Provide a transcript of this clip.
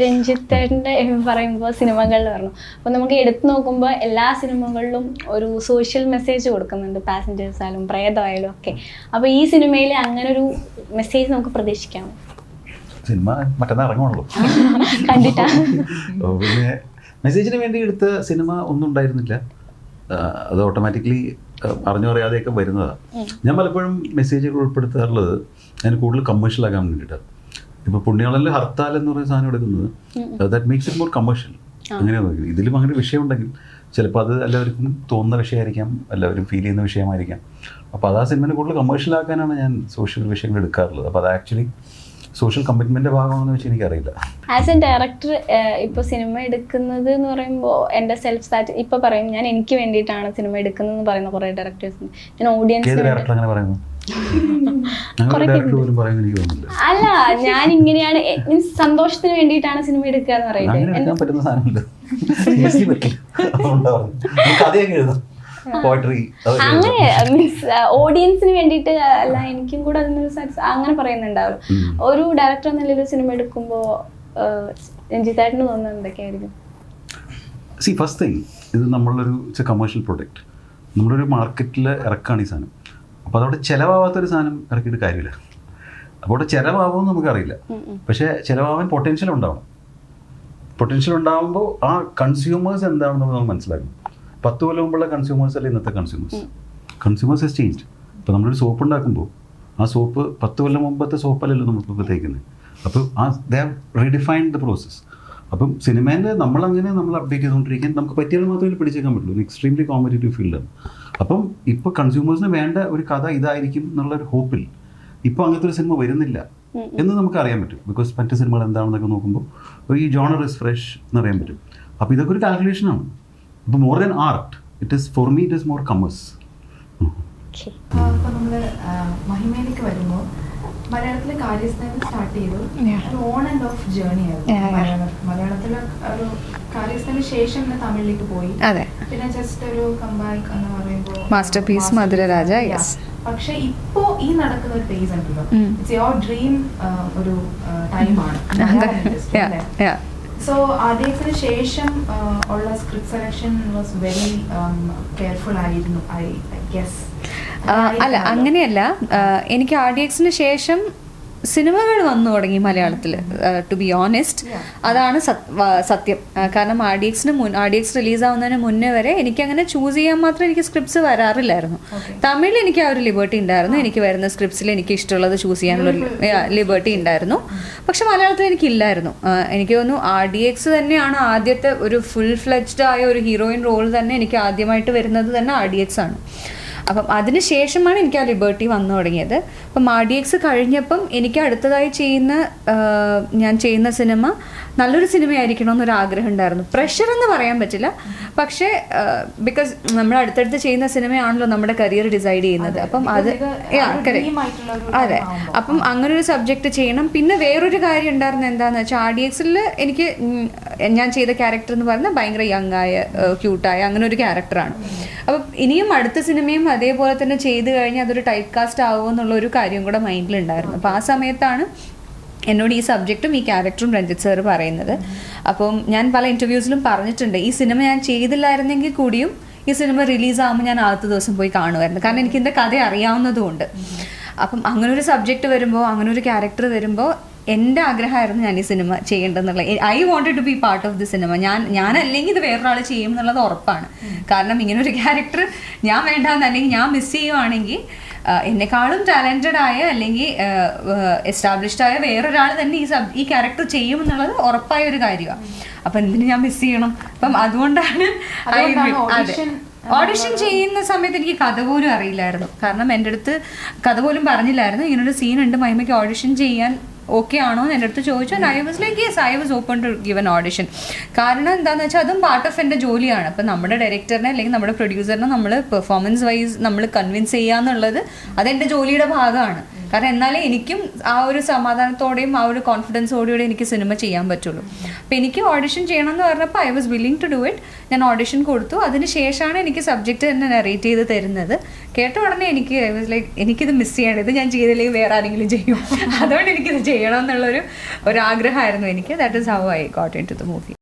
രഞ്ജിത്തേട്ടൻ്റെ പറയുമ്പോൾ സിനിമകളിൽ പറഞ്ഞു, അപ്പോൾ നമുക്ക് എടുത്തു നോക്കുമ്പോൾ എല്ലാ സിനിമകളിലും ഒരു സോഷ്യൽ മെസ്സേജ് കൊടുക്കുന്നുണ്ട്, പാസഞ്ചേഴ്സ് ആയാലും പ്രേതമായാലും ഒക്കെ. അപ്പോൾ ഈ സിനിമയിൽ അങ്ങനെ ഒരു മെസ്സേജ് നമുക്ക് പ്രതീക്ഷിക്കാമോ? സിനിമ മറ്റന്നാൾ ഇറങ്ങുള്ളൂ, കണ്ടിട്ടാ. പിന്നെ മെസ്സേജിന് വേണ്ടി എടുത്ത സിനിമ ഒന്നും ഉണ്ടായിരുന്നില്ല, അത് ഓട്ടോമാറ്റിക്കലി അറിഞ്ഞു പറയാതെയൊക്കെ വരുന്നതാണ്. ഞാൻ പലപ്പോഴും മെസ്സേജുകൾ ഉൾപ്പെടുത്താറുള്ളത് അതിന് കൂടുതൽ കമേഴ്ഷ്യൽ ആകാൻ വേണ്ടിയിട്ടാണ്. ഇപ്പോൾ പുണ്യാളനിൽ ഹർത്താൽ എന്ന് പറയുന്ന സാധനം എടുക്കുന്നത് that makes it more commercial. അങ്ങനെയാണ് നോക്കുന്നത്. ഇതിലും അങ്ങനെ ഒരു വിഷയം ഉണ്ടെങ്കിൽ ചിലപ്പോൾ അത് എല്ലാവർക്കും തോന്നുന്ന വിഷയമായിരിക്കാം, എല്ലാവരും ഫീൽ ചെയ്യുന്ന വിഷയമായിരിക്കാം. അപ്പോൾ അത് ആ സിനിമയെ കൂടുതൽ കമേഴ്ഷ്യൽ ആക്കാനാണ് ഞാൻ സോഷ്യൽ വിഷയങ്ങൾ എടുക്കാറുള്ളത്. അപ്പോൾ അത് ആക്ച്വലി സോഷ്യൽ കമ്മിറ്റ്മെൻറ്റ് ഭാഗമാണെന്ന് വെച്ചാൽ എനിക്കറിയില്ല. ആസ് എ ഡയറക്ടർ ഇപ്പോൾ സിനിമ എടുക്കുന്നത് എന്ന് പറയുമ്പോൾ എൻ്റെ സെൽഫ് സാറ്റ് ഇപ്പോൾ പറയും, ഞാൻ എനിക്ക് വേണ്ടിയിട്ടാണ് സിനിമ എടുക്കുന്നതെന്ന് പറയുന്ന കുറേ ഡയറക്ടേഴ്സ്. ഞാൻ ഓഡിയൻസ് അങ്ങനെ പറയുന്നു അല്ല, ഞാൻ ഇങ്ങനെയാണ്, മീൻസ് സന്തോഷത്തിന് വേണ്ടിയിട്ടാണ് സിനിമ എടുക്കുക എന്ന് പറയുന്നത്. അങ്ങനെ മീൻസ് ഓഡിയൻസിന് വേണ്ടിയിട്ട് അല്ല, എനിക്കും കൂടെ അതിനൊരു അങ്ങനെ പറയുന്നുണ്ടാവും. ഒരു ഡയറക്ടർ എന്നൊരു സിനിമ എടുക്കുമ്പോൾ രഞ്ജിത്തേട്ടന് തോന്നുന്നത് എന്തൊക്കെയായിരിക്കും? ഫസ്റ്റ് തിങ്, ഇത് നമ്മളൊരു കമേഴ്ഷ്യൽ പ്രൊഡക്റ്റ്, നമ്മളൊരു മാർക്കറ്റിൽ ഇറക്കാണ് ഈ സാധനം. അപ്പോൾ അതവിടെ ചിലവാകാത്തൊരു സാധനം ഇറക്കിയിട്ട് കാര്യമില്ല. അപ്പോൾ അവിടെ ചിലവാകുമെന്ന് നമുക്കറിയില്ല, പക്ഷേ ചിലവാകാൻ പൊട്ടൻഷ്യൽ ഉണ്ടാവണം. പൊട്ടൻഷ്യൽ ഉണ്ടാകുമ്പോൾ ആ കൺസ്യൂമേഴ്സ് എന്താണെന്ന് നമ്മൾ മനസ്സിലാക്കണം. 10 കൊല്ലം മുമ്പുള്ള കൺസ്യൂമേഴ്സ് അല്ല ഇന്നത്തെ കൺസ്യൂമേഴ്സ് ഹസ് ചേഞ്ച്ഡ്. ഇപ്പോൾ നമ്മളൊരു സോപ്പ് ഉണ്ടാക്കുമ്പോൾ ആ സോപ്പ് 10 കൊല്ലം മുമ്പത്തെ സോപ്പല്ലല്ലോ നമ്മളിപ്പോൾ തേക്കുന്നത്. അപ്പോൾ they have redefined the process. അപ്പം സിനിമേൻ്റെ നമ്മൾ അപ്ഡേറ്റ് ചെയ്തുകൊണ്ടിരിക്കാൻ നമുക്ക് പറ്റിയാൽ മാത്രമേ പിടിച്ചേക്കാൻ പറ്റുള്ളൂ. എക്സ്ട്രീംലി കോമ്പറ്റേറ്റീവ് ഫീൽഡാണ്. അപ്പം ഇപ്പോൾ കൺസ്യൂമേഴ്സിന് വേണ്ട ഒരു കഥ ഇതായിരിക്കും എന്നുള്ളൊരു ഹോപ്പിൽ ഇപ്പോൾ അങ്ങനത്തെ ഒരു സിനിമ വരുന്നില്ല എന്ന് നമുക്ക് അറിയാൻ പറ്റും. ബിക്കോസ് മറ്റ് സിനിമകൾ എന്താണെന്നൊക്കെ നോക്കുമ്പോൾ ഈ ജോണർ ഇസ് ഫ്രഷ് എന്നറിയാൻ പറ്റും. അപ്പോൾ ഇതൊക്കെ ഒരു കാൽക്കുലേഷനാണ്. ഇപ്പോൾ more than art, it is for me it is more comers. അപ്പോൾ നമ്മൾ മഹിമയിലേക്ക് വരുമ്പോൾ മലയാളത്തിലെ കാര്യസ്ഥേനം സ്റ്റാർട്ട് ചെയ്തു, ഒരു ഓൺ ആൻഡ് ഓഫ് ജേർണി ആയിരുന്നു. മലയാളത്തിലെ ഒരു കാര്യസ്ഥേനു ശേഷം തമിഴിലേക്ക് പോയി, പിന്നെ ജസ്റ്റ് ഒരു കംബാക്ക് എന്ന് പറയുമ്പോൾ മാസ്റ്റർ പീസ് മധുരരാജ. പക്ഷെ ഇപ്പോ ഈ നടക്കുന്ന ഒരു ഫേസ് ഉണ്ടല്ലോ, ഇറ്റ്സ് യുവർ ഡ്രീം ഒരു ടൈമാണ്. സോ ആദ്യത്തിന് ശേഷം ഉള്ള script selection was very careful ആയിരുന്നു, ഐ ഗെസ്. അല്ല, അങ്ങനെയല്ല. എനിക്ക് RDXന് ശേഷം സിനിമകൾ വന്നു തുടങ്ങി മലയാളത്തിൽ, ടു ബി ഓണസ്റ്റ്. അതാണ് സത്യം. കാരണം RDX റിലീസാവുന്നതിന് മുന്നേ വരെ എനിക്കങ്ങനെ ചൂസ് ചെയ്യാൻ മാത്രം എനിക്ക് സ്ക്രിപ്റ്റ്സ് വരാറില്ലായിരുന്നു. തമിഴിൽ എനിക്ക് ആ ഒരു ലിബർട്ടി ഉണ്ടായിരുന്നു. എനിക്ക് വരുന്ന സ്ക്രിപ്റ്റ്സിൽ എനിക്ക് ഇഷ്ടമുള്ളത് ചൂസ് ചെയ്യാനുള്ള ലിബർട്ടി ഉണ്ടായിരുന്നു. പക്ഷെ മലയാളത്തിൽ എനിക്കില്ലായിരുന്നു. എനിക്ക് തോന്നുന്നു RDX തന്നെയാണ് ആദ്യത്തെ ഒരു ഫുൾ ഫ്ലെഡ്ജ്ഡ് ആയ ഒരു ഹീറോയിൻ റോൾ തന്നെ എനിക്ക് ആദ്യമായിട്ട് വരുന്നത് തന്നെ RDX ആണ്. അപ്പം അതിന് ശേഷമാണ് എനിക്ക് ആ ലിബർട്ടി വന്നു തുടങ്ങിയത്. അപ്പം RDX കഴിഞ്ഞപ്പം എനിക്ക് അടുത്തതായി ഞാൻ ചെയ്യുന്ന സിനിമ നല്ലൊരു സിനിമയായിരിക്കണം എന്നൊരു ആഗ്രഹം ഉണ്ടായിരുന്നു. പ്രഷർ എന്ന് പറയാൻ പറ്റില്ല, പക്ഷേ ബിക്കോസ് നമ്മൾ അടുത്തടുത്ത് ചെയ്യുന്ന സിനിമയാണല്ലോ നമ്മുടെ കരിയർ ഡിസൈഡ് ചെയ്യുന്നത്. അപ്പം അത് അതെ, അപ്പം അങ്ങനെ ഒരു സബ്ജക്റ്റ് ചെയ്യണം. പിന്നെ വേറൊരു കാര്യം ഉണ്ടായിരുന്നത് എന്താണെന്ന് വെച്ചാൽ RDXൽ എനിക്ക് ഞാൻ ചെയ്ത ക്യാരക്ടർ എന്ന് പറഞ്ഞാൽ ഭയങ്കര യങ് ആയ ക്യൂട്ടായ അങ്ങനെ ഒരു ക്യാരക്ടറാണ്. അപ്പം ഇനിയും അടുത്ത സിനിമയും അതേപോലെ തന്നെ ചെയ്ത് കഴിഞ്ഞാൽ അതൊരു ടൈപ്പ് കാസ്റ്റ് ആവുമോ എന്നുള്ളൊരു കാര്യം കൂടെ മൈൻഡിലുണ്ടായിരുന്നു. അപ്പോൾ ആ സമയത്താണ് എന്നോട് ഈ സബ്ജക്റ്റും ഈ ക്യാരക്ടറും രഞ്ജിത്ത് സാർ പറയുന്നത്. അപ്പം ഞാൻ പല ഇൻ്റർവ്യൂസിലും പറഞ്ഞിട്ടുണ്ട്, ഈ സിനിമ ഞാൻ ചെയ്തില്ലായിരുന്നെങ്കിൽ കൂടിയും ഈ സിനിമ റിലീസാകുമ്പോൾ ഞാൻ ആദ്യത്തെ ദിവസം പോയി കാണുമായിരുന്നു. കാരണം എനിക്കിൻ്റെ കഥ അറിയാവുന്നതുകൊണ്ട്. അപ്പം അങ്ങനെ ഒരു സബ്ജക്റ്റ് വരുമ്പോൾ, അങ്ങനെ ഒരു ക്യാരക്ടർ വരുമ്പോൾ എൻ്റെ ആഗ്രഹമായിരുന്നു ഞാൻ ഈ സിനിമ ചെയ്യേണ്ടതെന്നുള്ളത്. I wanted to be part of the cinema. ഞാനല്ലെങ്കിൽ ഇത് വേറൊരാൾ ചെയ്യും എന്നുള്ളത് ഉറപ്പാണ്. കാരണം ഇങ്ങനെ ഒരു ക്യാരക്ടർ ഞാൻ വേണ്ടാന്ന്, അല്ലെങ്കിൽ ഞാൻ മിസ് ചെയ്യുവാണെങ്കിൽ എന്നെക്കാളും ടാലൻറ്റഡ് ആയ അല്ലെങ്കിൽ എസ്റ്റാബ്ലിഷ്ഡ് ആയ വേറൊരാൾ തന്നെ ഈ ക്യാരക്ടർ ചെയ്യും എന്നുള്ളത് ഉറപ്പായ ഒരു കാര്യമാണ്. അപ്പം എന്തിനു ഞാൻ മിസ് ചെയ്യണം? അപ്പം അതുകൊണ്ടാണ് ഓഡിഷൻ ചെയ്യുന്ന സമയത്ത് എനിക്ക് കഥ പോലും അറിയില്ലായിരുന്നു. കാരണം എൻ്റെ അടുത്ത് കഥ പോലും പറഞ്ഞില്ലായിരുന്നു. ഇങ്ങനൊരു സീനുണ്ട്, മഹിമയ്ക്ക് ഓഡിഷൻ ചെയ്യാൻ ഓക്കെ ആണോ എന്ന് എൻ്റെ അടുത്ത് ചോദിച്ചു. And I was like yes, I was open to give an audition. കാരണം എന്താണെന്ന് വെച്ചാൽ അതും പാർട്ട് ഓഫ് എൻ്റെ ജോലിയാണ്. അപ്പം നമ്മുടെ ഡയറക്ടറിനെ അല്ലെങ്കിൽ നമ്മുടെ പ്രൊഡ്യൂസറിനെ നമ്മൾ പെർഫോമൻസ് വൈസ് നമ്മൾ കൺവിൻസ് ചെയ്യുക എന്നുള്ളത് അതെൻ്റെ ജോലിയുടെ ഭാഗമാണ്. കാരണം എന്നാലേ എനിക്കും ആ ഒരു സമാധാനത്തോടെയും ആ ഒരു കോൺഫിഡൻസോടെയും എനിക്ക് സിനിമ ചെയ്യാൻ പറ്റുള്ളൂ. അപ്പം എനിക്ക് ഓഡിഷൻ ചെയ്യണം എന്ന് പറഞ്ഞപ്പോൾ I was willing to do it. ഞാൻ ഓഡിഷൻ കൊടുത്തു. അതിന് ശേഷമാണ് എനിക്ക് സബ്ജക്റ്റ് തന്നെ നറേറ്റ് ചെയ്ത് തരുന്നത്. കേട്ട ഉടനെ എനിക്ക് ഐ വാസ് ലൈക്ക് എനിക്കിത് മിസ് ചെയ്യണം, ഇത് ഞാൻ ചെയ്തില്ലെങ്കിൽ വേറെ ആരെങ്കിലും ചെയ്യും, അതുകൊണ്ട് എനിക്കിത് ചെയ്യണം എന്നുള്ളൊരു ആഗ്രഹമായിരുന്നു എനിക്ക്. That is how I got into the movie.